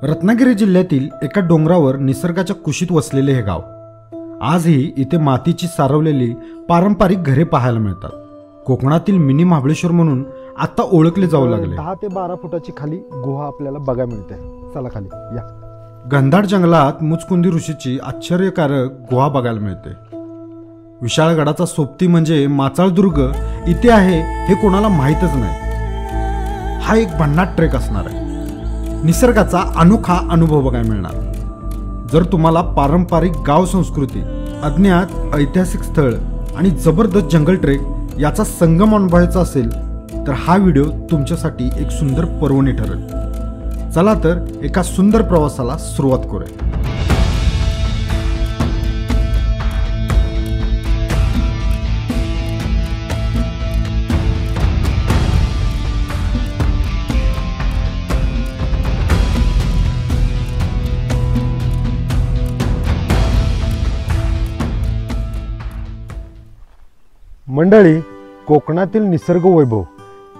रत्नागिरी जिल्ह्यातील एका डोंगरावर निसर्गाच्या कुशीत वसलेले हे गाव. आजही इथे मातीची सारवलेली पारंपरिक घरे पाहायला मिळतात. कोकणातील मिनी महाबळेश्वर म्हणून आता ओळखले जाऊ लागले. 10 ते 12 फुटाची खाली गुहा आपल्याला बघायला मिळते. चला खाली या. घनदाट जंगलात मुचकुंदी ऋषीची आश्चर्यकारक गुहा बघायला मिळते. विशाळ गडाचा सोबती म्हणजे माचाळदुर्ग इथे आहे हे कोणाला माहीतच नाही. हा एक भन्नाट ट्रेक असणार आहे. निसर्गाचा अनोखा अनुभव बघायला मिळणार. जर तुम्हाला पारंपरिक गाव संस्कृती, अज्ञात ऐतिहासिक स्थळ आणि जबरदस्त जंगल ट्रेक याचा संगम अनुभवायचा असेल तर हा व्हिडिओ तुमच्यासाठी एक सुंदर पर्वणी ठरेल. चला तर एका सुंदर प्रवासाला सुरुवात करूया. मंडळी, कोकणातील निसर्ग वैभव,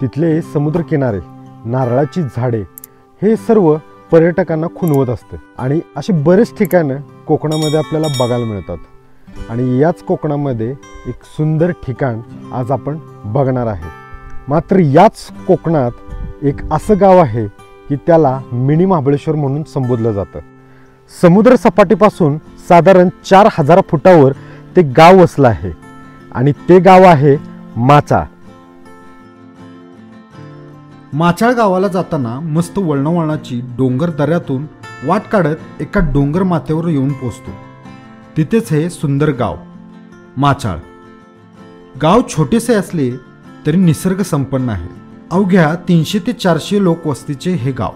तिथले समुद्र किनारे, नारळाची झाडे हे सर्व पर्यटकांना खुणवत असते. आणि असे बरेच ठिकाणं कोकणामध्ये आपल्याला बघायला मिळतात. आणि याच कोकणामध्ये एक सुंदर ठिकाण आज आपण बघणार आहे. मात्र याच कोकणात एक असं गाव आहे की त्याला मिनी महाबळेश्वर म्हणून संबोधलं जातं. समुद्र सपाटीपासून साधारण 4000 फुटावर ते गाव वसलं आहे आणि ते गाव आहे माचाळ. माचाळ गावाला जाताना मस्त वळणावळणाची डोंगर दऱ्यातून वाट काढत एका डोंगर माथ्यावर येऊन पोहोचतो. तिथेच हे सुंदर गाव माचाळ. गाव छोटेसे असले तरी निसर्ग संपन्न आहे. अवघ्या 300 ते 400 लोक वस्तीचे हे गाव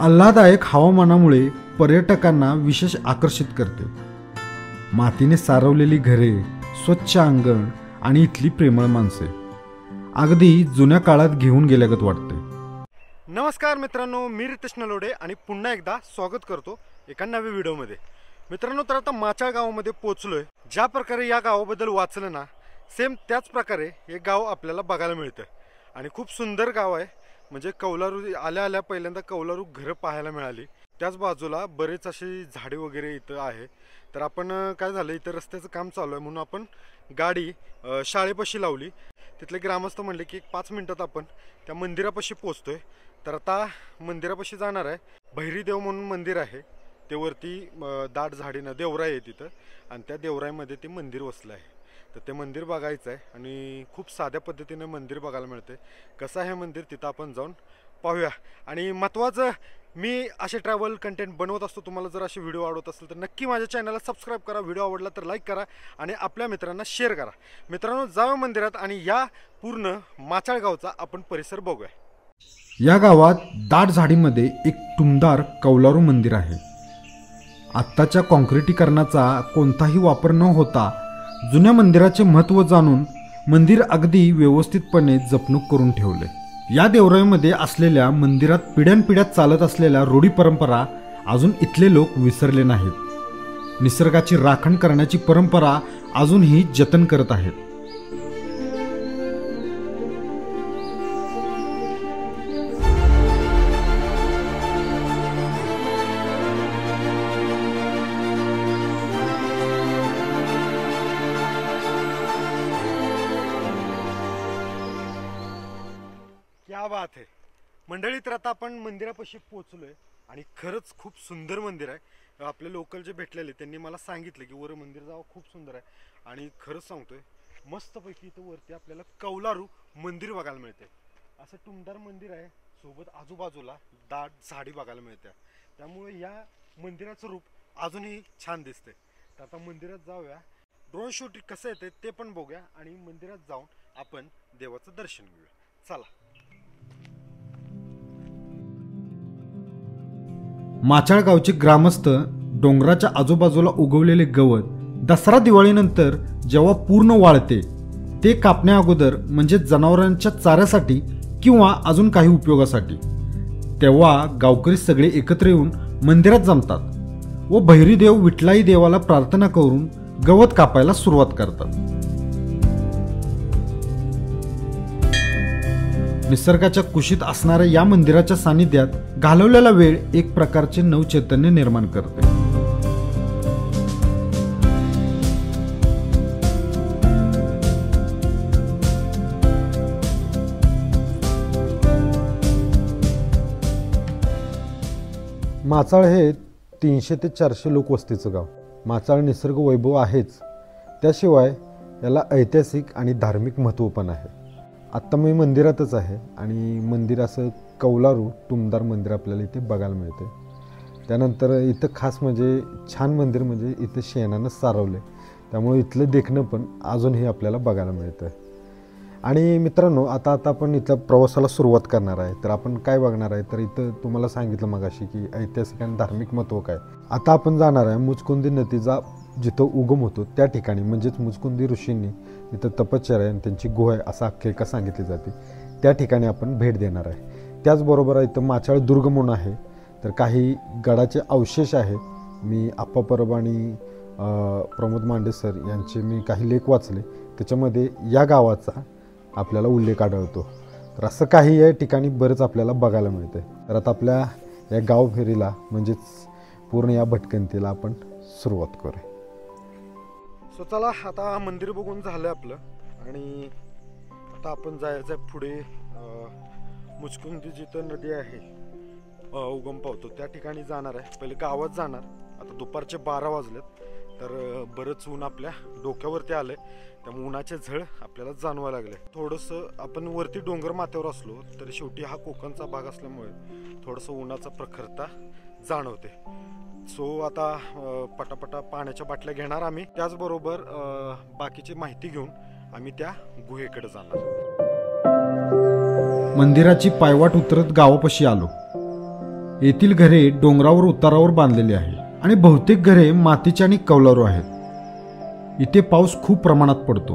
आल्हाददायक हवामानामुळे पर्यटकांना विशेष आकर्षित करते. मातीने सारवलेली घरे, स्वच्छ अंगण आणि इथली प्रेमळ माणसे अगदी जुन्या काळात घेऊन गेल्यागत वाटते. नमस्कार मित्रांनो, मी रितेश नलोडे आणि पुन्हा एकदा स्वागत करतो एका नव्या व्हिडिओमध्ये. मित्रांनो, तर आता माचाळ गावामध्ये पोहोचलोय. ज्या प्रकारे या गावाबद्दल वाचलं ना, सेम त्याच प्रकारे हे गाव आपल्याला बघायला मिळतं. आणि खूप सुंदर गाव आहे. म्हणजे कौलारू आल्या आल्या पहिल्यांदा कौलारू घरं पाहायला मिळाली. त्याच बाजूला बरेच अशी झाडे वगैरे इथं आहे. तर आपण काय झालं, इथं रस्त्याचं काम चालू आहे म्हणून आपण गाडी शाळेपाशी लावली. तिथले ग्रामस्थ म्हणले की 5 मिनिटात आपण त्या मंदिरापाशी पोचतोय. तर आता मंदिरापाशी जाणार आहे. भैरीदेव म्हणून मंदिर आहे. ते वरती दाट झाडीनं देवराई आहे तिथं आणि त्या देवराईमध्ये ते मंदिर वसलं आहे. तर ते मंदिर बघायचं आहे आणि खूप साध्या पद्धतीने मंदिर बघायला मिळते. कसं आहे मंदिर तिथं आपण जाऊन पाहूया. आणि महत्त्वाचं, मी असे ट्रॅव्हल कंटेंट बनवत असतो. तुम्हाला जर असे व्हिडिओ आवडत असेल तर नक्की माझ्या चॅनलला सबस्क्राईब करा. व्हिडिओ आवडला तर लाईक करा आणि आपल्या मित्रांना शेअर करा. मित्रांनो, जाऊया मंदिरात आणि या पूर्ण माचाळ गावचा आपण परिसर बघूया. या गावात दाट झाडीमध्ये एक टुमदार कौलारू मंदिर आहे. आत्ताच्या कॉन्क्रिटीकरणाचा कोणताही वापर न होता जुन्या मंदिराचे महत्त्व जाणून मंदिर अगदी व्यवस्थितपणे जपणूक करून ठेवले. या देवराईमध्ये असलेल्या मंदिरात पिढ्यानपिढ्यात चालत असलेल्या रूढी परंपरा अजून इथले लोक विसरले नाहीत. निसर्गाची राखण करण्याची परंपरा अजूनही जतन करत आहेत. क्या बात आहे मंडळी. तर आता आपण मंदिरापाशी पोहोचलोय आणि खरंच खूप सुंदर मंदिर आहे. आपले लोकल जे भेटलेले त्यांनी मला सांगितलं की वर मंदिर जावं, खूप सुंदर आहे. आणि खरंच सांगतोय, मस्तपैकी इथं वरती आपल्याला कौलारू मंदिर बघायला मिळते. असं टुमदार मंदिर आहे, सोबत आजूबाजूला दाट झाडी बघायला मिळते. त्यामुळे या मंदिराचं रूप अजूनही छान दिसते. तर आता मंदिरात जाऊया. ड्रोन शूट कसं येते ते पण बघूया आणि मंदिरात जाऊन आपण देवाचं दर्शन घेऊया. चला. माचाळ गावचे ग्रामस्थ डोंगराच्या आजूबाजूला उगवलेले गवत दसरा दिवाळीनंतर जेव्हा पूर्ण वाळते ते कापण्या अगोदर, म्हणजे जनावरांच्या चाऱ्यासाठी किंवा अजून काही उपयोगासाठी, तेव्हा गावकरी सगळे एकत्र येऊन मंदिरात जमतात व भैरीदेव विठलाई देवाला प्रार्थना करून गवत कापायला सुरुवात करतात. निसर्गाच्या कुशीत असणाऱ्या या मंदिराच्या सानिध्यात घालवलेला वेळ एक प्रकारचे नवचैतन्य निर्माण करते. माचाळ हे 300 ते 400 लोकवस्तीचं गाव. माचाळ निसर्ग वैभव आहेच, त्याशिवाय याला ऐतिहासिक आणि धार्मिक महत्त्व पण आहे. आत्ता मी मंदिरातच आहे आणि मंदिर असं कौलारू टुमदार मंदिर आपल्याला इथे बघायला मिळते. त्यानंतर इथं खास म्हणजे छान मंदिर म्हणजे इथं शेणानं सारवले, त्यामुळे इथलं देखणं पण अजूनही आपल्याला बघायला मिळतं. आणि मित्रांनो, आता आपण इथल्या प्रवासाला सुरुवात करणार आहे. तर आपण काय बघणार आहे, तर इथं तुम्हाला सांगितलं मगाशी की ऐतिहासिक आणि धार्मिक महत्त्व काय. आता आपण जाणार आहे मुचकुंदी नदीचा जिथं उगम होतो त्या ठिकाणी, म्हणजेच मुचकुंदी ऋषींनी इथं तपश्चर्या आणि त्यांची गुहा आहे असं आख्यायिका सांगितली जाते. त्या ठिकाणी आपण भेट देणार आहे. त्याचबरोबर इथं माचाळ दुर्ग म्हणून आहे, तर काही गडाचे अवशेष आहे. मी आप्पा परब आणि प्रमोद मांडे सर यांचे मी काही लेख वाचले, त्याच्यामध्ये या गावाचा आपल्याला उल्लेख आढळतो. तर असं काही या ठिकाणी बरंच आपल्याला बघायला मिळतं. तर आता आपल्या या गाव फेरीला म्हणजेच पूर्ण या भटकंतीला आपण सुरुवात करूया. सो चला, आता मंदिर बघून झालं आपलं आणि आता आपण जायचं आहे पुढे. मुचकुंदी जिथं नदी आहे उगम पावतो त्या ठिकाणी जाणार आहे. पहिले गावात जाणार. आता दुपारचे 12 वाजलेत, तर बरंच ऊन आपल्या डोक्यावरती आलंय, त्यामुळे उन्हाचे झळ आपल्याला जाणवायला लागले. थोडंसं आपण वरती डोंगर माथ्यावर असलो तरी शेवटी हा कोकणचा भाग असल्यामुळे थोडंसं उन्हाचा प्रखरता जाणवते. सो आता पटापटा पाण्याच्या बाटल्या घेणार आम्ही. त्याचबरोबर बाकीची माहिती घेऊन आम्ही त्या गुहेकडे जाणार. मंदिराची पायवाट उतरत गावापाशी आलो. येथील घरे डोंगरावर उतारावर बांधलेली आहे आणि बहुतेक घरे मातीची आणि कौलारू आहेत. इथे पाऊस खूप प्रमाणात पडतो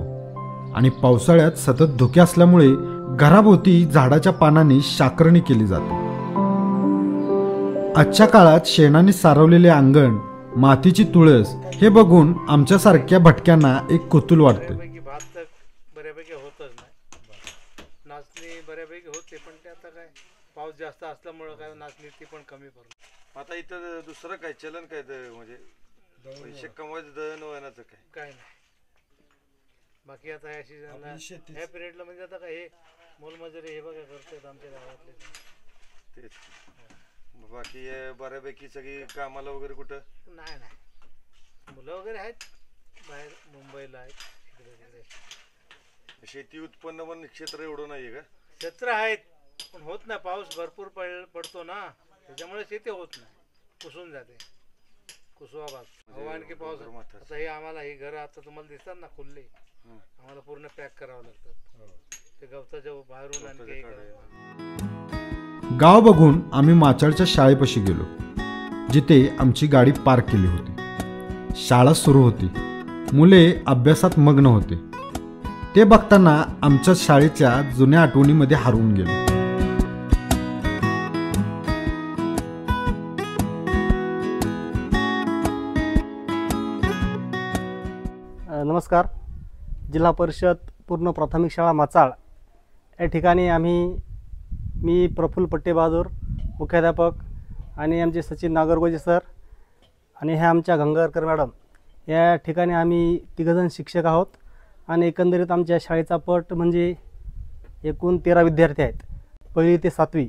आणि पावसाळ्यात सतत धुके असल्यामुळे घराभोवती झाडाच्या पानांनी शाकरणी केली जाते. आजच्या काळात शेणाने सारवलेले अंगण, मातीची तुळस हे बघून आमच्यासारख्या भटक्यांना एक कुतूहल वाटते. भात तर बऱ्यापैकी होतच नाही. नाचणी बऱ्यापैकी होते, पण ते आता काय पाऊस जास्त असल्यामुळं काय नाचणी ती पण कमी पडली. आता इथं दुसरं काय चलन काय म्हणजे पैसे कमवायचं दळणवळणाचं काय नाही. बाकी आता या सीझनला ह्या पिरियडला म्हणजे आता काय हे मोलमजुरी हे बघा करतात आमच्या गावातले. तेच बाकी बऱ्यापैकी सगळी कामाला वगैरे कुठं नाही. मुलं वगैरे आहेत बाहेर मुंबईला आहेत. शेती उत्पन्न पण क्षेत्र एवढं नाहीये का? क्षेत्र आहेत पण होत नाही. पाऊस भरपूर पडतो ना, त्याच्यामुळे शेती होत नाही, कुसून जाते. कुसवा भाग आणखी पाऊस. आता हे आम्हाला ही घरं आता तुम्हाला दिसतात ना खुल्ले, आम्हाला पूर्ण पॅक करावं लागतात. ते गवताच्या बाहेरून आणखी गाव बघून आम्ही माचाळच्या शाळेपाशी गेलो, जिथे आमची गाडी पार्क केली होती. शाळा सुरू होती. मुले अभ्यासात मग्न होते. ते बघताना आमच्या शाळेच्या जुन्या आठवणीमध्ये हरवून गेलो. नमस्कार. जिल्हा परिषद पूर्ण प्राथमिक शाळा माचाळ या ठिकाणी मी प्रफुल्ल पट्टेबहादूर मुख्याध्यापक आणि आमचे सचिन नागरगोजे सर आणि ह्या आमच्या गंगारकर मॅडम या ठिकाणी आम्ही तिघजण शिक्षक आहोत. आणि एकंदरीत आमच्या शाळेचा पट म्हणजे एकूण 13 विद्यार्थी आहेत, 1ली ते 7वी.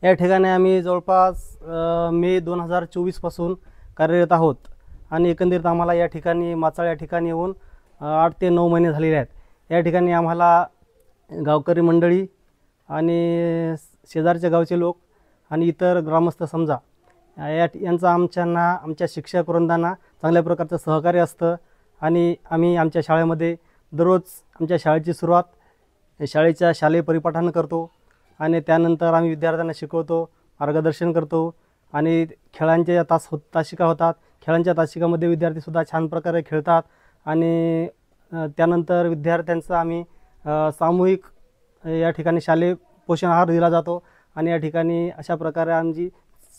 या ठिकाणी आम्ही जवळपास मे 2024 कार्यरत आहोत. आणि एकंदरीत आम्हाला या ठिकाणी माचाळ या ठिकाणी येऊन 8 ते 9 महिने झालेले आहेत. या ठिकाणी आम्हाला गावकरी मंडळी आणि शेजारच्या गावचे लोक आणि इतर ग्रामस्थ समजा यांचा आमच्या शिक्षक वृंदांना चांगल्या प्रकारचं सहकार्य असतं. आणि आम्ही आमच्या शाळेमध्ये दररोज आमच्या शाळेची सुरुवात शाळेच्या शालेय परिपाठानं करतो आणि त्यानंतर आम्ही विद्यार्थ्यांना शिकवतो, मार्गदर्शन करतो. आणि खेळांचे तासिका होतात. खेळांच्या तासिकामध्ये विद्यार्थीसुद्धा छान प्रकारे खेळतात. आणि त्यानंतर विद्यार्थ्यांचं आम्ही सामूहिक या ठिकाणी शालेय पोषण आहार दिला जातो. आणि या ठिकाणी अशा प्रकारे आमची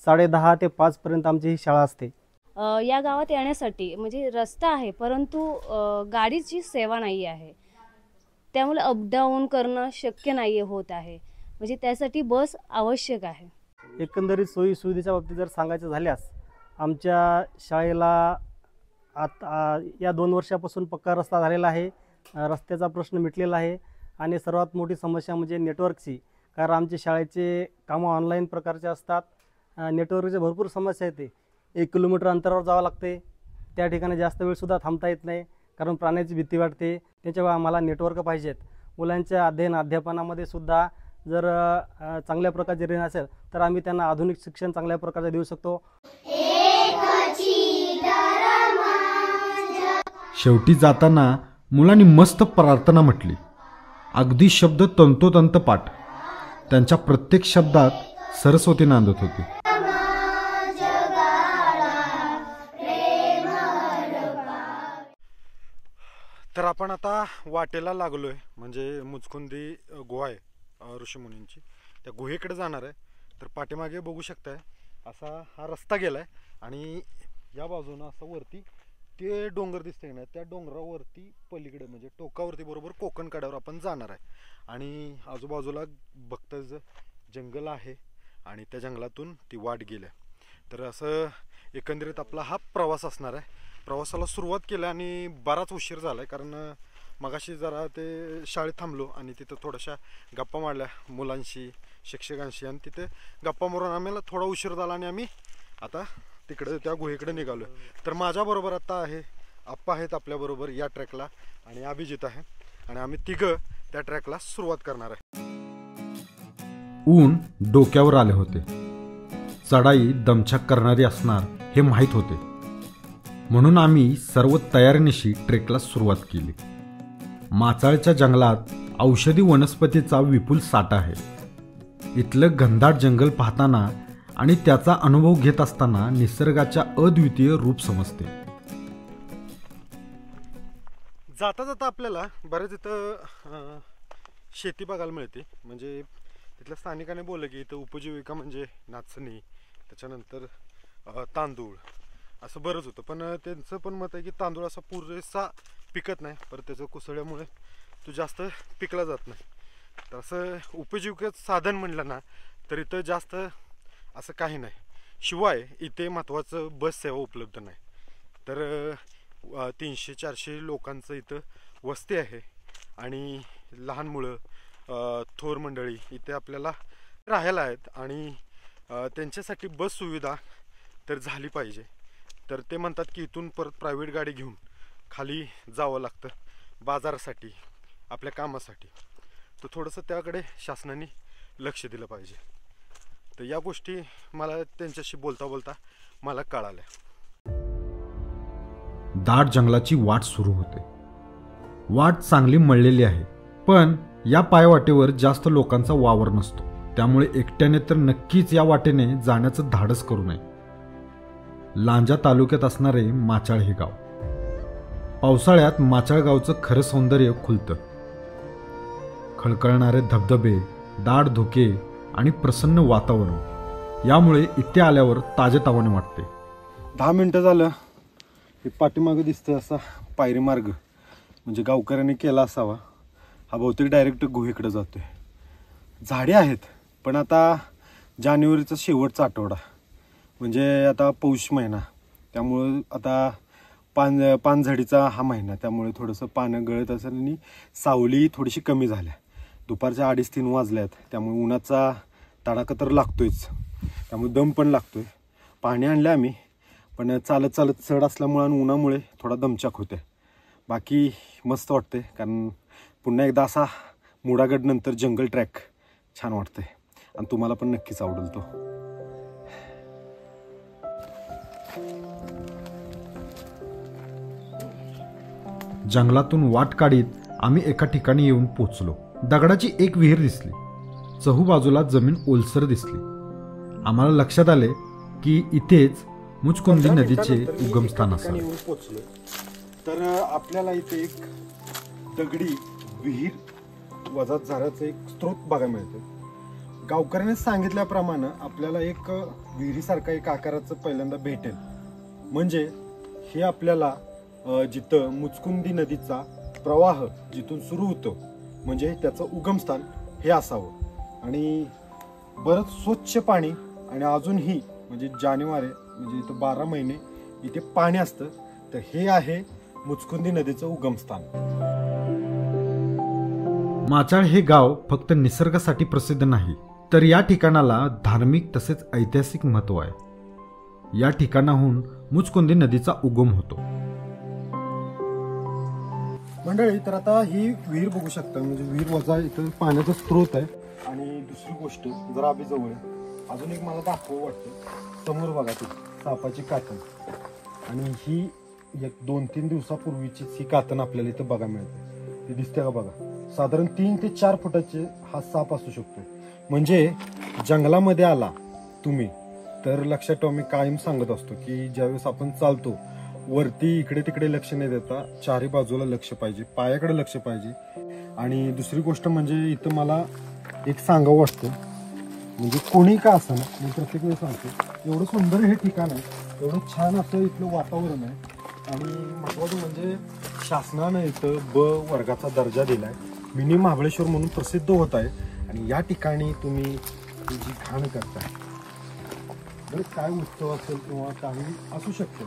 10:30 ते 5पर्यंत आमची ही शाळा असते. या गावात येण्यासाठी म्हणजे रस्ता आहे, परंतु गाडीची सेवा नाही आहे, त्यामुळे अपडाऊन करणं शक्य नाही होत आहे. म्हणजे त्यासाठी बस आवश्यक आहे. एकंदरीत सोयी सुविधेच्या बाबतीत जर सांगायचं झाल्यास आमच्या शाळेला आता या 2 वर्षापासून पक्का रस्ता झालेला आहे. रस्त्याचा प्रश्न मिटलेला आहे आणि सर्वात मोठी समस्या म्हणजे नेटवर्कची, कारण आमच्या शाळेचे कामं ऑनलाईन प्रकारचे असतात. नेटवर्कची भरपूर समस्या येते. 1 किलोमीटर अंतरावर जावं लागते. त्या ठिकाणी जास्त वेळसुद्धा थांबता येत नाही, कारण प्राण्याची भीती वाटते. त्याच्यामुळे आम्हाला नेटवर्क पाहिजेत. मुलांच्या अध्ययनामध्ये सुद्धा जर चांगल्या प्रकारचे रेंज असेल तर आम्ही त्यांना आधुनिक शिक्षण चांगल्या प्रकारे देऊ शकतो. शेवटी जाताना मुलांनी मस्त प्रार्थना म्हटली. अगदी शब्द तंतोतंत पाठ. त्यांच्या प्रत्येक शब्दात सरस्वती नांदत होती. तर आपण आता वाटेला लागलोय, म्हणजे मुचकुंदी गुहा आहे ऋषीमुनींची. त्या गुहेकडे जाणार आहे. तर पाठीमागे बघू शकताय असा हा रस्ता गेलाय आणि या बाजूनं असं वरती ते डोंगर दिसते ना, त्या डोंगरावरती पलीकडे म्हणजे टोकावरती बरोबर कोकण कड्यावर आपण जाणार आहे. आणि आजूबाजूला बघताच जंगल आहे आणि त्या जंगलातून ती वाट गेल्या. तर असं एकंदरीत आपला हा प्रवास असणार आहे. प्रवासाला सुरुवात केली आणि बराच उशीर झाला आहे, कारण मगाशी जरा ते शाळेत थांबलो आणि तिथं थोड्याशा गप्पा मारल्या मुलांशी, शिक्षकांशी, आणि तिथे गप्पा मारून आम्हाला थोडा उशीर झाला आणि आम्ही आता तिकडे त्या गुहेकडे निघालो. तर माझ्याबरोबर आता आहे आप्पा आहेत आपल्याबरोबर या ट्रॅकला, आणि अभिजित आहे, आणि आम्ही तिघं त्या ट्रॅकला सुरुवात करणार आहे. ऊन डोक्यावर आले होते. चढाई दमछाक करणारी असणार हे माहीत होते, म्हणून आम्ही सर्व तयारीनिशी ट्रेकला सुरुवात केली. माचाळच्या जंगलात औषधी वनस्पतीचा विपुल साठा आहे. इथलं घनदाट जंगल पाहताना आणि त्याचा अनुभव घेत असताना निसर्गाच्या अद्वितीय रूप समजते. जाता जाता आपल्याला बरेच इथं शेती बघायला मिळते. म्हणजे तिथल्या स्थानिकाने बोललं की इथं उपजीविका म्हणजे नाचणी, त्याच्यानंतर तांदूळ, असं बरंच होतं. पण त्यांचं पण मत आहे की तांदूळ असा पुरेसा पिकत नाही, पर त्याचं कुसळल्यामुळे तो जास्त पिकला जात नाही. तर असं उपजीविकेचं साधन म्हणलं ना तर इथं जास्त असं काही नाही. शिवाय इथे महत्त्वाचं बस सेवा उपलब्ध नाही. तर 300-400 लोकांचं इथं वस्ती आहे आणि लहान मुलं, थोर मंडळी इथे आपल्याला राहायला आहेत, आणि त्यांच्यासाठी बस सुविधा तर झाली पाहिजे. तर ते म्हणतात की इथून परत प्रायव्हेट गाडी घेऊन खाली जावं लागतं बाजारासाठी, आपल्या कामासाठी. तर थोडंसं त्याकडे शासनाने लक्ष दिलं पाहिजे. तर या गोष्टी मला त्यांच्याशी बोलता बोलता मला कळाल्या. दाट जंगलाची वाट सुरू होते. वाट चांगली मळलेली आहे, पण या पायवाटेवर जास्त लोकांचा वावर नसतो. त्यामुळे एकट्याने तर नक्कीच या वाटेने जाण्याचं धाडस करू नये. लांजा तालुक्यात असणारे माचाळ हे गाव. पावसाळ्यात माचाळ गावचं खरं सौंदर्य खुलतं. खळखळणारे धबधबे, दाट धुके आणि प्रसन्न वातावरण यामुळे इथे आल्यावर ताजेतवाने वाटते. 10 मिनटं झालं हे पाठीमागं दिसतं असा पायरी मार्ग, म्हणजे गावकऱ्यांनी केला असावा. हा बहुतेक डायरेक्ट गुहेकडे जातोय. झाडे आहेत, पण आता जानेवारीचा शेवटचा आठवडा, म्हणजे आता पौष महिना, त्यामुळं आता पानझडीचा हा महिना, त्यामुळे थोडंसं पानं गळत असेल आणि सावली थोडीशी कमी झाल्या. दुपारच्या 2:30-3 वाजल्या आहेत, त्यामुळे उन्हाचा तडाखा तर लागतोयच, त्यामुळे दम पण लागतोय. पाणी आणलं आम्ही, पण चालत चालत चढ असल्यामुळे आणि उन्हामुळे थोडा दमछाक होते. बाकी मस्त वाटते, कारण पुन्हा एकदा असा मुडागड नंतर जंगल ट्रॅक छान वाटते, आणि तुम्हाला पण नक्कीच आवडेल तो. जंगलातून वाट काढीत आम्ही एका ठिकाणी येऊन पोचलो. दगडाची एक विहीर दिसली. चहूबाजूला जमीन ओलसर दिसली. आम्हाला लक्षात आले की इथेच मुचकुंदी नदीचे उगमस्थान असावे. पोचलो तर आपल्याला इथे एक दगडी विहीर वजा झाल्याचं एक स्त्रोत बघायला मिळते. गावकऱ्याने सांगितल्याप्रमाणे आपल्याला एक विहिरीसारखा एक आकाराचं पहिल्यांदा भेटेल. म्हणजे हे आपल्याला जिथं मुचकुंदी नदीचा प्रवाह जिथून सुरू होतो, म्हणजे त्याचं उगमस्थान हे असावं. आणि बरंच स्वच्छ पाणी आणि अजूनही म्हणजे जानेवारी म्हणजे इथं 12 महिने इथे पाणी असतं. तर हे आहे मुचकुंदी नदीचं उगमस्थान. माचाळ हे गाव फक्त निसर्गासाठी प्रसिद्ध नाही, तर या ठिकाणाला धार्मिक तसेच ऐतिहासिक महत्त्व आहे. या ठिकाणाहून मुचकुंदी नदीचा उगम होतो. मंडळी, तर आता ही विहीर बघू शकता, म्हणजे विहीर वजा इथं पाण्याचा स्रोत आहे. आणि दुसरी गोष्ट जरा आम्ही जवळ अजून एक मला दाखवू वाटतं. समोर बघा ती सापाची कातण, आणि ही एक 2-3 दिवसापूर्वीचीच ही कातण आपल्याला इथं बघा मिळते. ती दिसते का बघा. साधारण 3 ते 4 फुटाचे हा साप असू शकतो. म्हणजे जंगलामध्ये आला तुम्ही तर लक्षात ठेवा, मी कायम सांगत असतो की ज्यावेळेस आपण चालतो वरती इकडे तिकडे लक्ष न देता चारी बाजूला लक्ष पाहिजे, पायाकडे लक्ष पाहिजे. आणि दुसरी गोष्ट म्हणजे इथं मला एक सांगावं वाटतं, म्हणजे कोणी का असं ना, मी प्रत्येक वेळेस सांगतो, एवढं सुंदर हे ठिकाण आहे, एवढं छान असं इथलं वातावरण आहे. आणि महत्त्वाचं म्हणजे शासनानं इथं ब वर्गाचा दर्जा दिलाय, मिनी महाबळेश्वर म्हणून प्रसिद्ध होत आहे. आणि या ठिकाणी तुम्ही जी घाण करताय, जर काय उत्सव असेल किंवा काही असू शकतं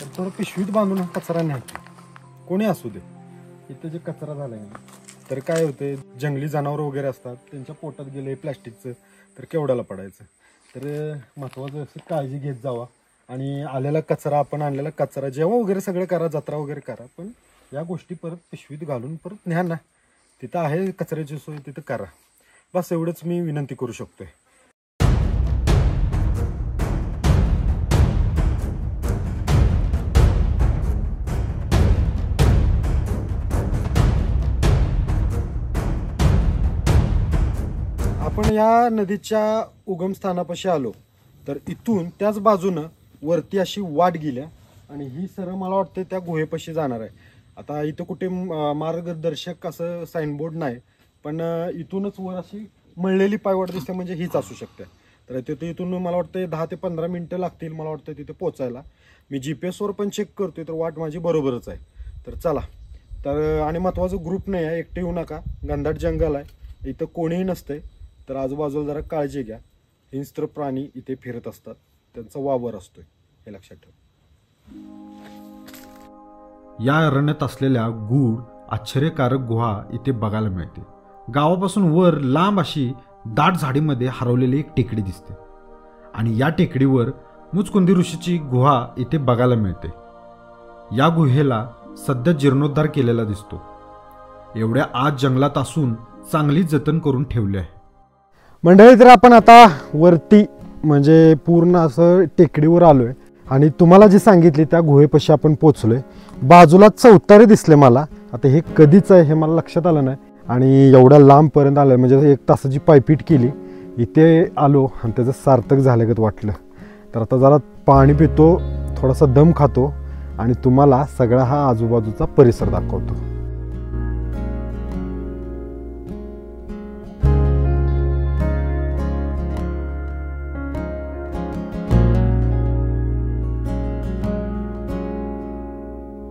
तर थोडं पिशवीत बांधून हा कचरा न्यायचा, कोणी असू दे. इथं जे कचरा झालाय ना, तर काय होते, जंगली जनावरं वगैरे असतात, त्यांच्या पोटात गेले प्लॅस्टिकचं तर केवढ्याला पडायचं. तर महत्त्वाचं असं काळजी घेत जावा. आणि आलेला कचरा, आपण आणलेला कचरा जेव्हा वगैरे सगळं करा, जत्रा वगैरे करा, पण या गोष्टी परत पिशवीत घालून परत न्या ना. तिथं आहे कचऱ्याची सोय, तिथं करा. बस एवढंच मी विनंती करू शकतोय. आपण या नदीच्या उगमस्थानापाशी आलो तर इथून त्याच बाजूनं वरती अशी वाट गेल्या आणि ही सरळ मला वाटतं त्या गुहेपाशी जाणार आहे. आता इथं कुठे मार्गदर्शक असं साईनबोर्ड नाही, पण इथूनच वर अशी मळलेली पायवाट दिसते, म्हणजे हीच असू शकते. तर तिथे इथून मला वाटतं 10 ते 15 मिनिटं लागतील मला वाटतं तिथे पोचायला. मी GPS वर पण चेक करतोय तर वाट माझी बरोबरच आहे. तर चला. तर आणि महत्त्वाचं ग्रुप नाही आहे, एकटे येऊ नका, घनदाट जंगल आहे, इथं कोणीही नसतंय. तर आजूबाजूला जरा काळजी घ्या. हिंस्त्र प्राणी इथे फिरत असतात, त्यांचा वावर असतोय, हे लक्षात ठेवा. या अरण्यात असलेल्या गूढ आश्चर्यकारक गुहा इथे बघायला मिळते. गावापासून वर लांब अशी दाट झाडीमध्ये हरवलेली एक टेकडी दिसते आणि या टेकडीवर मुचकुंदी ऋषीची गुहा इथे बघायला मिळते. या गुहेला सध्या जीर्णोद्धार केलेला दिसतो. एवढ्या आत जंगलात असून चांगली जतन करून ठेवले आहे. मंडळी, तर आपण आता वरती म्हणजे पूर्ण असं टेकडीवर आलोय आणि तुम्हाला जी सांगितली त्या गुहेपाशी आपण पोचलोय. बाजूला चौतारे दिसले मला. आता हे कधीच आहे हे मला लक्षात आलं नाही आणि एवढ्या लांबपर्यंत आलं, म्हणजे 1 तासाची पायपीट केली, इथे आलो आणि त्याचं सार्थक झाल्यागत वाटलं. तर आता जरा पाणी पितो, थोडासा दम खातो आणि तुम्हाला सगळा हा आजूबाजूचा परिसर दाखवतो.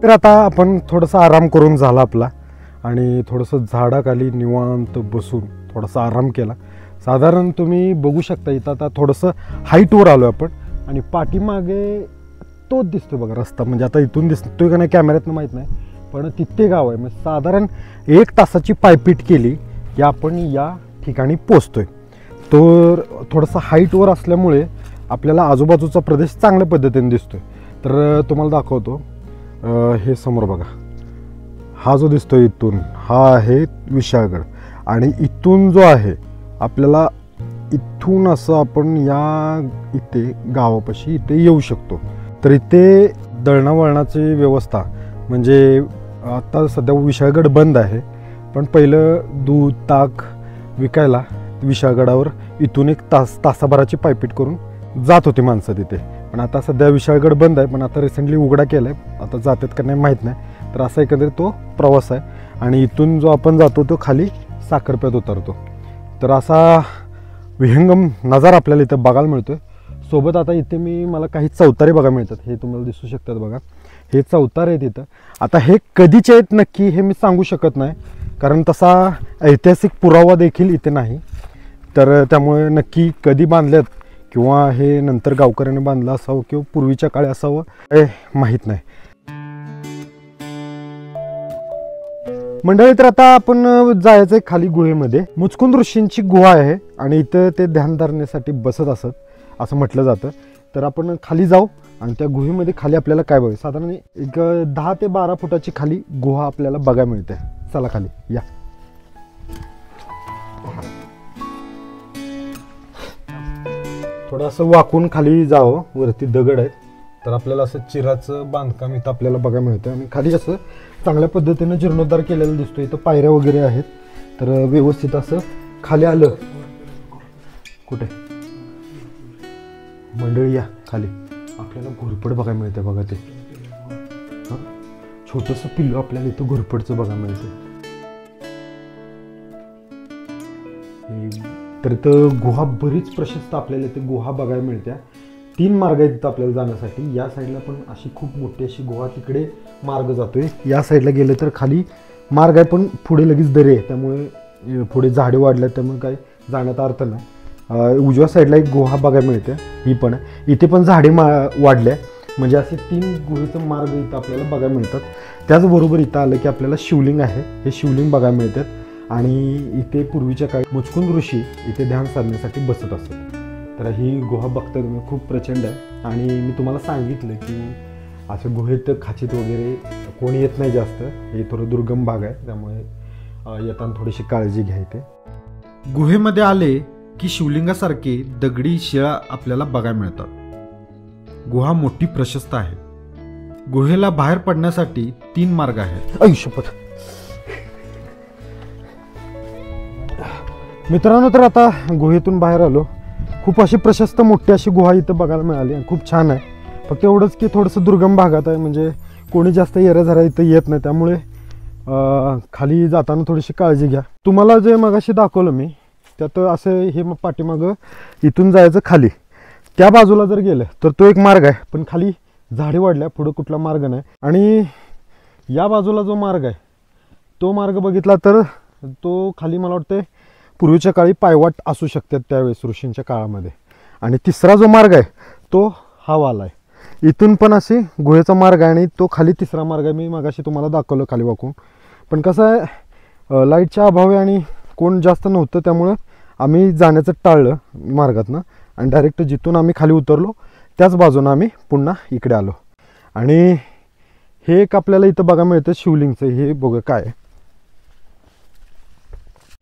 तर आता आपण थोडासा आराम करून झाला आपला आणि थोडंसं झाडाखाली निवांत बसून थोडासा आराम केला. साधारण तुम्ही बघू शकता इथं आता थोडंसं हाईटवर आलो आपण आणि पाठीमागे तोच दिसतोय बघा रस्ता. म्हणजे आता इथून दिसतोय का नाही कॅमेऱ्यातनं माहीत नाही, पण तिथे गाव आहे. म्हणजे साधारण 1 तासाची पायपीट केली की आपण या ठिकाणी पोचतोय. तर थोडंसं हाईटवर असल्यामुळे आपल्याला आजूबाजूचा प्रदेश चांगल्या पद्धतीने दिसतोय. तर तुम्हाला दाखवतो. हे समोर बघा, हा जो दिसतोय इथून हा आहे विशाळगड आणि इथून जो आहे आपल्याला इथून असं आपण या इथे गावापाशी इथे येऊ शकतो. तर इथे दळणवळणाची व्यवस्था म्हणजे आता सध्या विशाळगड बंद आहे, पण पहिलं दूध ताक विकायला विशाळगडावर इथून 1 तासाभराची पायपीट करून जात होती माणसं तिथे. पण आता सध्या विशाळगड बंद आहे, पण आता रिसेंटली उघडा केला आहे, आता जातात का नाही माहीत नाही. तर असा एकंदरीत तो प्रवास आहे आणि इथून जो आपण जातो तो खाली साखरप्यात उतरतो. तर असा विहंगम नजारा आपल्याला इथं बघायला मिळतोय. सोबत आता इथे मला काही चौतारे बघा मिळतात, हे तुम्हाला दिसू शकतात बघा, हे चौतारे आहेत इथं. आता हे कधीचे आहेत नक्की हे मी सांगू शकत नाही, कारण तसा ऐतिहासिक पुरावा देखील इथे नाही. तर त्यामुळे नक्की कधी बांधल्यात किंवा हे नंतर गावकऱ्याने बांधलं असावं किंवा पूर्वीच्या काळी असावं हे माहीत नाही. मंडळी, तर आता आपण जायचं आहे खाली गुहेमध्ये. मुचकुंद ऋषींची गुहा आहे आणि इथं ते ध्यान धरण्यासाठी बसत असत असं म्हटलं जातं. तर आपण खाली जाऊ आणि त्या गुहेमध्ये खाली आपल्याला काय बघायचं, साधारण एक 10 ते 12 फुटाची खाली गुहा आपल्याला बघायला मिळते. चला खाली या. थोडं असं वाकून खाली जावं, वरती दगड आहेत तर आपल्याला असं चिराचं बांधकाम इथं आपल्याला बघायला मिळतं आणि खाली असं चांगल्या पद्धतीनं जीर्णोद्धार केलेला दिसतो. इथं पायऱ्या वगैरे आहेत. तर व्यवस्थित असं खाली आलं कुठे मंडळी या खाली आपल्याला घोरपड बघायला मिळते. बघा ते छोटंसं पिल्लू आपल्याला इथं घोरपडचं बघायला मिळतं. तर इथं गुहा बरीच प्रशस्त आपल्याला इथे गुहा बघायला मिळत्या. 3 मार्ग आहेत तिथं आपल्याला जाण्यासाठी. या साईडला पण अशी खूप मोठी अशी गुहा, तिकडे मार्ग जातोय. या साईडला गेलं तर खाली मार्ग आहे पण पुढे लगेच दरी आहे, त्यामुळे पुढे झाडे वाढल्यात त्यामुळे काय जाण्यात अर्थ नाही. उजव्या साईडला एक गुहा बघायला मिळते, ही पण इथे पण झाडे वाढल्या. म्हणजे असे 3 गुहेचं मार्ग इथं आपल्याला बघायला मिळतात. त्याचबरोबर इथं आलं की आपल्याला शिवलिंग आहे, हे शिवलिंग बघायला मिळतात. आणि इथे पूर्वीच्या काळी मुचकुंद ऋषी इथे ध्यान साधण्यासाठी बसत असतात. तर ही गुहा बघता तुम्ही खूप प्रचंड आहे. आणि मी तुम्हाला सांगितलं की असं गुहेत खाचीत वगैरे कोणी येत नाही जास्त, हे थोडं दुर्गम भाग आहे त्यामुळे येताना थोडीशी काळजी घ्यायची. गुहेमध्ये आले की शिवलिंगासारखे दगडी शिळा आपल्याला बघायला मिळतात. गुहा मोठी प्रशस्त आहे. गुहेला बाहेर पडण्यासाठी 3 मार्ग आहेत. आयुष्यपथ मित्रांनो, तर आता गुहेतून बाहेर आलो. खूप अशी प्रशस्त मोठी अशी गुहा इथं बघायला मिळाली आणि खूप छान आहे. फक्त एवढंच की थोडंसं दुर्गम भागात आहे, म्हणजे कोणी जास्त येऱ्याझारा इथं येत नाही, त्यामुळे खाली जाताना थोडीशी काळजी घ्या. तुम्हाला जे मगाशी दाखवलं मी त्यात असं हे पाठीमागं इथून जायचं खाली, त्या बाजूला जर गेलं तर तो एक मार्ग आहे, पण खाली झाडे वाढल्या, पुढं कुठला मार्ग नाही. आणि या बाजूला जो मार्ग आहे तो मार्ग बघितला तर तो खाली मला वाटतं पूर्वीच्या काळी पायवाट असू शकतात त्यावेळेस ऋषींच्या काळामध्ये. आणि तिसरा जो मार्ग आहे तो हा वाला आहे. इथून पण असे गुहेचा मार्ग आहे आणि तो खाली तिसरा मार्ग आहे. मी मगाशी तुम्हाला दाखवलं खाली वाकून. पण कसं आहे, लाईटच्या अभावी आणि कोण जास्त नव्हतं त्यामुळं आम्ही जाण्याचं टाळलं मार्गातनं आणि डायरेक्ट जिथून आम्ही खाली उतरलो त्याच बाजूनं आम्ही पुन्हा इकडे आलो. आणि हे एक आपल्याला इथं बघा मिळतं शिवलिंगचं. हे बघा काय आहे,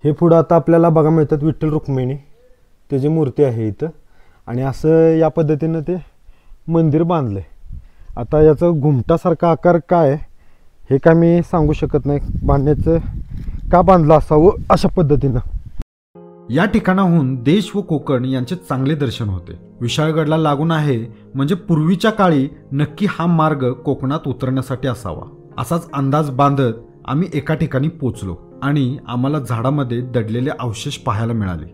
हे पुढं आता आपल्याला बघा मिळतात विठ्ठल रुक्मिणी त्याची मूर्ती आहे इथं. आणि असं या पद्धतीनं ते मंदिर बांधलं आहे. आता याचं घुमटासारखा आकार काय हे काय मी सांगू शकत नाही, बांधण्याचं का बांधलं असावं अशा पद्धतीनं. या ठिकाणाहून देश व कोकण यांचे चांगले दर्शन होते. विशाळगडला लागून आहे म्हणजे पूर्वीच्या काळी नक्की हा मार्ग कोकणात उतरण्यासाठी असावा असाच अंदाज बांधत आम्ही एका ठिकाणी पोचलो आणि आम्हाला झाडामध्ये दडलेले अवशेष पाहायला मिळाले.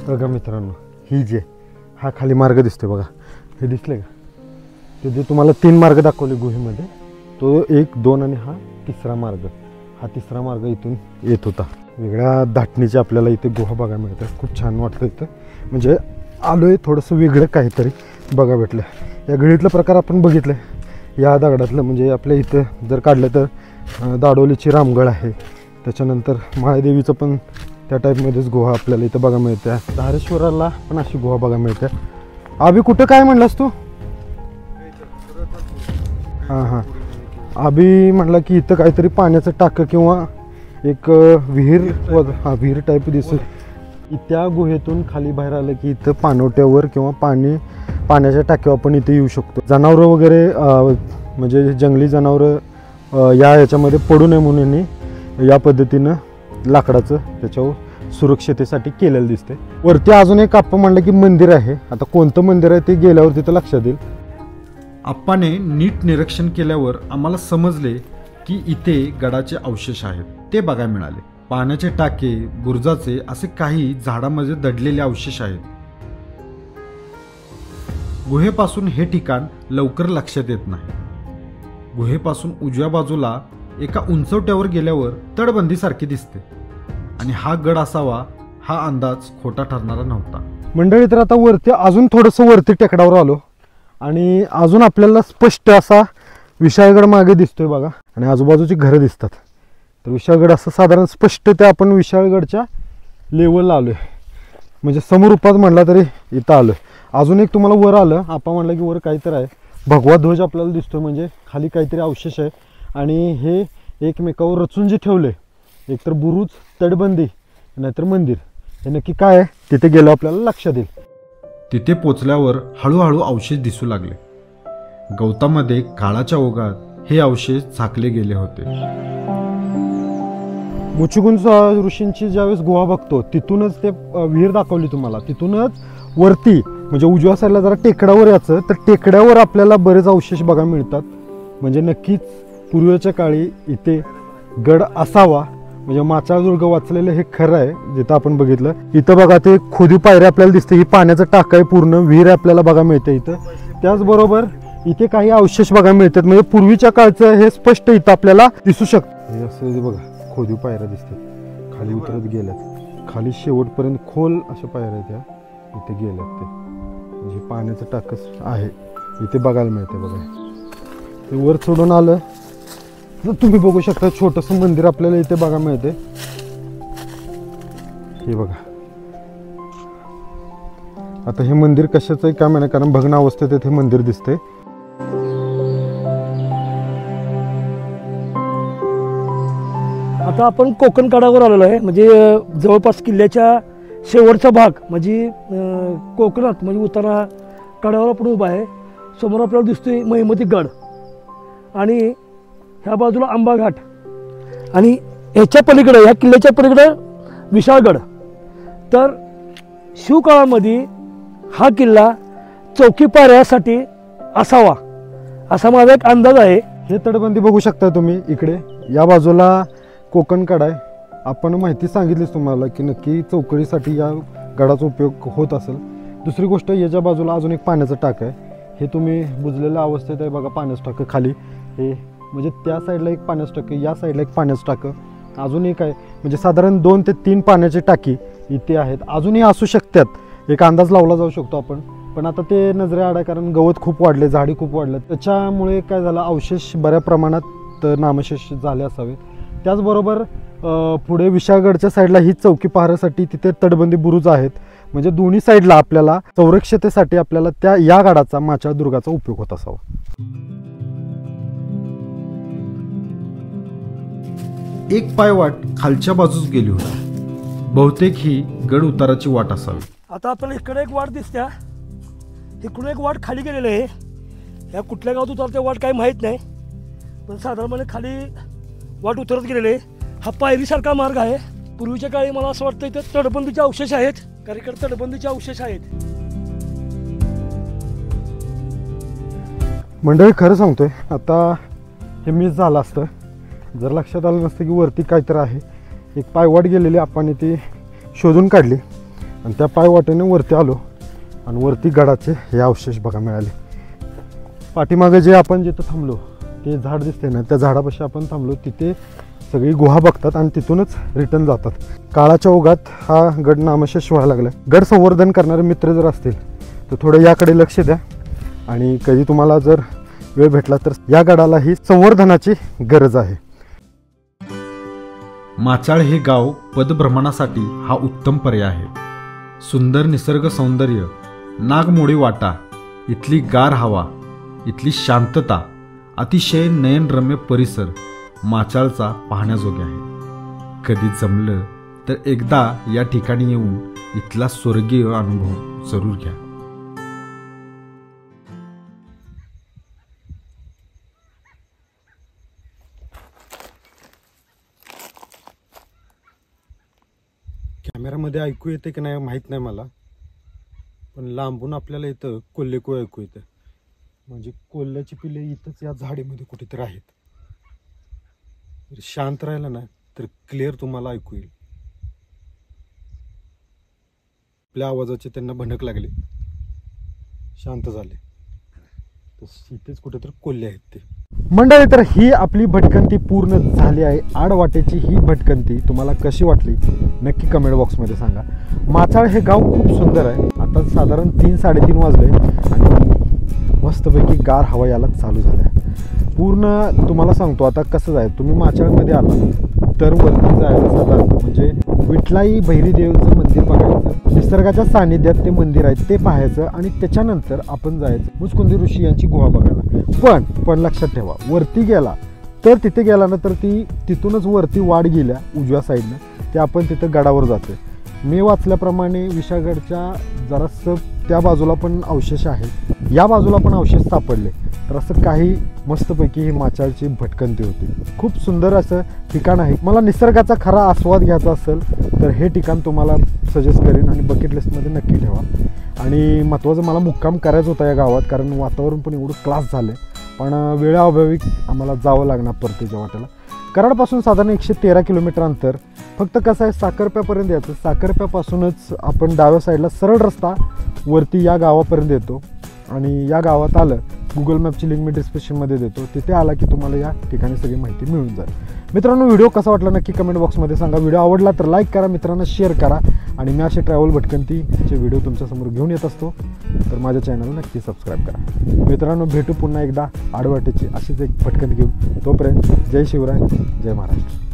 बघा मित्रांनो, ही जे हा खाली मार्ग दिसतोय बघा, हे दिसले का, ते जे तुम्हाला 3 मार्ग दाखवले गुहेमध्ये, तो 1, 2 आणि हा तिसरा मार्ग. हा तिसरा मार्ग इथून येत होता. वेगळ्या धाटणीचे आपल्याला इथे गुहा बघायला मिळतात. खूप छान वाटतं इथं, म्हणजे आलोय थोडंसं वेगळं काहीतरी बघा भेटलं. या गळीतलं प्रकार आपण बघितलं, या दगडातलं म्हणजे आपल्या इथं जर काढलं तर दाडोलीची रामगड आहे, त्याच्यानंतर माळदेवीचं पण त्या टाईपमध्येच गुहा आपल्याला इथं बघा मिळते. धारेश्वराला पण अशी गुहा बघा मिळते. आभी कुठं काय म्हणलास तू? हां, आभी म्हटलं की इथं काहीतरी पाण्याचं टाकं किंवा एक विहीर, विहीर टाईप दिसत. त्या गुहेतून खाली बाहेर आलं की इथं पाणवट्यावर किंवा पाण्याच्या टाक्यावर आपण इथे येऊ शकतो. जनावरं वगैरे म्हणजे जंगली जनावरं याच्यामध्ये पडू नये म्हणून या पद्धतीनं लाकडाचं त्याच्यावर सुरक्षितेसाठी केलेलं दिसते. वरती अजून एक आपण म्हणलं की मंदिर आहे. आता कोणतं मंदिर आहे ते गेल्यावर तिथं लक्षात येईल. आप्पाने नीट निरीक्षण केल्यावर आम्हाला समजले की इथे गडाचे अवशेष आहेत ते बघायला मिळाले. पाण्याचे टाके, बुरुजाचे असे काही झाडामध्ये दडलेले अवशेष आहेत. गुहेपासून हे ठिकाण लवकर लक्षात येत नाही. गुहेपासून उजव्या बाजूला एका उंचवट्यावर गेल्यावर तटबंदीसारखी दिसते आणि हा गड असावा हा अंदाज खोटा ठरणारा नव्हता. मंडळी, तर आता वरती अजून थोडंसं वरती टेकडावर आलो आणि अजून आपल्याला स्पष्ट असा विशाळगड मागे दिसतोय बघा, आणि आजूबाजूची घरं दिसतात. तर विशाळगड असं साधारण स्पष्ट त्या आपण विशाळगडच्या लेवलला आलोय, म्हणजे समरूपात म्हणला तरी इथं आलोय. अजून एक तुम्हाला वर आलं, आपण म्हणलं की वर काहीतरी आहे, भगवा ध्वज आपल्याला दिसतोय, म्हणजे खाली काहीतरी अवशेष आहे. आणि हे एकमेकावर रचून जे ठेवले, एकतर बुरुज, तटबंदी, नाहीतर मंदिर, हे नक्की काय आहे तिथे गेलो आपल्याला लक्षात येईल. तिथे पोचल्यावर हळूहळू अवशेष दिसू लागले. गवतामध्ये काळाच्या ओघात हे अवशेष झाकले गेले होते. मुचुकुंद ऋषींची ज्यावेळेस गुहा बघतो तिथूनच ते विहीर दाखवली तुम्हाला, तिथूनच वरती म्हणजे उजव्या साईडला जरा टेकडावर यायचं, तर टेकड्यावर आपल्याला बरेच अवशेष बघायला मिळतात. म्हणजे नक्कीच पूर्वीच्या काळी इथे गड असावा, म्हणजे माचाळदुर्ग वाचलेलं हे खरं आहे. जिथं आपण बघितलं इथं बघा ते खोदी पायऱ्या आपल्याला दिसते, ही पाण्याचं टाक आहे, पूर्ण विहीर आपल्याला बघायला मिळते इथं. त्याचबरोबर इथे काही अवशेष बघायला मिळतात, म्हणजे पूर्वीच्या काळचं हे स्पष्ट इथं आपल्याला दिसू शकतं. हे असं बघा खोदी पायऱ्या दिसतात, खाली उतरत गेल्यात, खाली शेवटपर्यंत खोल अशा पायऱ्या त्या इथे गेल्यात. ते म्हणजे पाण्याचं टाकच आहे इथे बघायला मिळते बघा. ते वर चढून आलं तर तुम्ही बघू शकता छोटंसं मंदिर आपल्याला इथे बघायला मिळते. हे बघा, आता हे मंदिर कशाचं आहे काय माहिती, कारण भग्न अवस्थेत हे मंदिर दिसते. आता आपण कोकण कडावर आलेलो आहे, म्हणजे जवळपास किल्ल्याच्या शेवटचा भाग, म्हणजे कोकणात म्हणजे उतारा कडावर आपण उभा आहे. समोर आपल्याला दिसतोय महिमती गड आणि ह्या बाजूला आंबा घाट, आणि ह्याच्या पलीकडे ह्या किल्ल्याच्या पलीकडे विशाळगड. तर शिवकाळामध्ये हा किल्ला चौकी पाऱ्यासाठी असावा असा माझा एक अंदाज आहे. हे तटबंदी बघू शकता तुम्ही इकडे, या बाजूला कोकण कड आहे. आपण माहिती सांगितलीच तुम्हाला की नक्की चौकडीसाठी या गडाचा उपयोग होत असेल. दुसरी गोष्ट, याच्या बाजूला अजून एक पाण्याचं टाक आहे, हे तुम्ही बुजलेल्या अवस्थेत आहे बघा. पाण्याचं टाकं खाली हे, म्हणजे त्या साईडला एक पाण्याचं टाकं, या साईडला एक पाण्याचं टाकं, अजून एक आहे. म्हणजे साधारण 2 ते 3 पाण्याची टाकी इथे आहेत. अजूनही असू शकतात, एक अंदाज लावला जाऊ शकतो आपण. पण आता ते नजरे आड आहे, कारण गवत खूप वाढले, झाडी खूप वाढले, त्याच्यामुळे काय झालं, अवशेष बऱ्या प्रमाणात नामशेष झाले असावे. त्याचबरोबर पुढे विशाळगडच्या साईडला ही चौकी पाहण्यासाठी तिथे तटबंदी बुरुज आहेत. म्हणजे दोन्ही साईडला आपल्याला संरक्षतेसाठी आपल्याला या गडाचा माचाळदुर्गाचा उपयोग होत असावा. एक पायवाट खालच्या बाजूस गेली होती. बहुतेक ही गड उताराची वाट असावी. आता आपल्याला इकडे एक वाट दिसत्या, इकडून एक वाट खाली गेलेली आहे. या कुठल्या गावात उतरते वाट काही माहीत नाही, पण साधारणपणे खाली वाट उतरत गेलेली आहे. हा पायरीसारखा मार्ग आहे. पूर्वीच्या काळी मला असं वाटतं इथे तटबंदीचे अवशेष आहेत, कारण इकडे तटबंदीचे अवशेष आहेत. मंडळी, खरं सांगतोय, आता हे मिस झालं असतं जर लक्षात आलं नसतं की वरती काहीतरी आहे. एक पायवाट गेलेली आपण ती शोधून काढली आणि त्या पायवाटेने वरती आलो आणि वरती गडाचे हे अवशेष बघा मिळाले. पाठीमागे जे आपण जिथं थांबलो ते झाड दिसते ना, त्या झाडापाशी आपण थांबलो, तिथे सगळी गुहा बघतात आणि तिथूनच रिटर्न जातात. काळाच्या ओघात हा गड नामशेष व्हायला लागला. गड संवर्धन करणारे मित्र जर असतील तर थोडं याकडे लक्ष द्या, आणि कधी तुम्हाला जर वेळ भेटला तर या गडाला ही संवर्धनाची गरज आहे. माचाळ हे गाव पदभ्रमणासाठी हा उत्तम पर्याय आहे. सुंदर निसर्ग सौंदर्य, नागमोडी वाटा, इथली गार हवा, इथली शांतता, अतिशय नयनरम्य परिसर माचाळचा पाहण्याजोगे आहे. कधी जमलं तर एकदा या ठिकाणी येऊन इथला स्वर्गीय अनुभव जरूर घ्या. कॅमेरामध्ये ऐकू येते की नाही माहीत नाही मला, पण लांबून आपल्याला इथं कोल्हेकुळ ऐकू येतं. म्हणजे कोल्ह्याची पिल्ले इथंच या झाडीमध्ये कुठेतरी आहेत. शांत राहिलं ना तर क्लिअर तुम्हाला ऐकू येईल. आपल्या आवाजाची त्यांना भनक लागली, शांत झाले, तर इथेच कुठेतरी कोल्हे आहेत ते. मंडळी, तर ही आपली भटकंती पूर्ण झाली आहे. आडवाटेची ही भटकंती तुम्हाला कशी वाटली नक्की कमेंट बॉक्समध्ये सांगा. माचाळ हे गाव खूप सुंदर आहे. आता साधारण 3-3:30 वाजले आणि मस्तपैकी गार हवा यायला चालू झाल्या. पूर्ण तुम्हाला सांगतो आता कसं जाय, तुम्ही माचाळमध्ये आला तर वरती जायचं साधारण म्हणजे विठलाई भैरीदेवचं मंदिर बघायचं, निसर्गाच्या सानिध्यात ते मंदिर आहे ते पाहायचं आणि त्याच्यानंतर आपण जायचं मुचकुंदी ऋषी यांची गुहा बघायला. पण लक्षात ठेवा, वरती गेला तर तिथे गेल्यानंतर तिथूनच वरती वाट गेल्या उजव्या साईडनं, ते आपण तिथं गडावर जातो. मी वाचल्याप्रमाणे विशाळगडच्या जरासं त्या बाजूला पण अवशेष आहेत, या बाजूला पण अवशेष सापडले. तर असं काही मस्तपैकी ही माचाळची भटकंती होती. खूप सुंदर असं ठिकाण आहे. मला निसर्गाचा खरा आस्वाद घ्यायचा असेल तर हे ठिकाण तुम्हाला सजेस्ट करेन आणि बकेट लिस्टमध्ये नक्की ठेवा. आणि महत्त्वाचं मला मुक्काम करायचं होता या गावात, कारण वातावरण पण एवढं क्लास झालं आहे. पण वेळाअभावी आम्हाला जावं लागणार परतीच्या वाटेला. कराडपासून साधारण 113 किलोमीटर अंतर. फक्त कसं आहे, साखरप्यापर्यंत यायचं. साखरप्यापासूनच आपण डाव्या साईडला सरळ रस्ता वरती या गावापर्यंत येतो आणि या गावात आलं, गुगल मॅपची लिंक मी डिस्क्रिप्शनमध्ये देतो, तिथे आला की तुम्हाला या ठिकाणी सगळी माहिती मिळून जाईल. मित्रांनो, व्हिडिओ कसा वाटला नक्की कमेंट बॉक्समध्ये सांगा. व्हिडिओ आवडला तर लाईक करा, मित्रांना शेअर करा आणि मी असे ट्रॅव्हल भटकंतीचे व्हिडिओ तुमच्यासमोर घेऊन येत असतो, तर माझ्या चॅनलला नक्की सबस्क्राईब करा. मित्रांनो, भेटू पुन्हा एकदा आडवाटेची अशीच एक भटकंती घेऊन. तोपर्यंत जय शिवराय, जय महाराष्ट्र.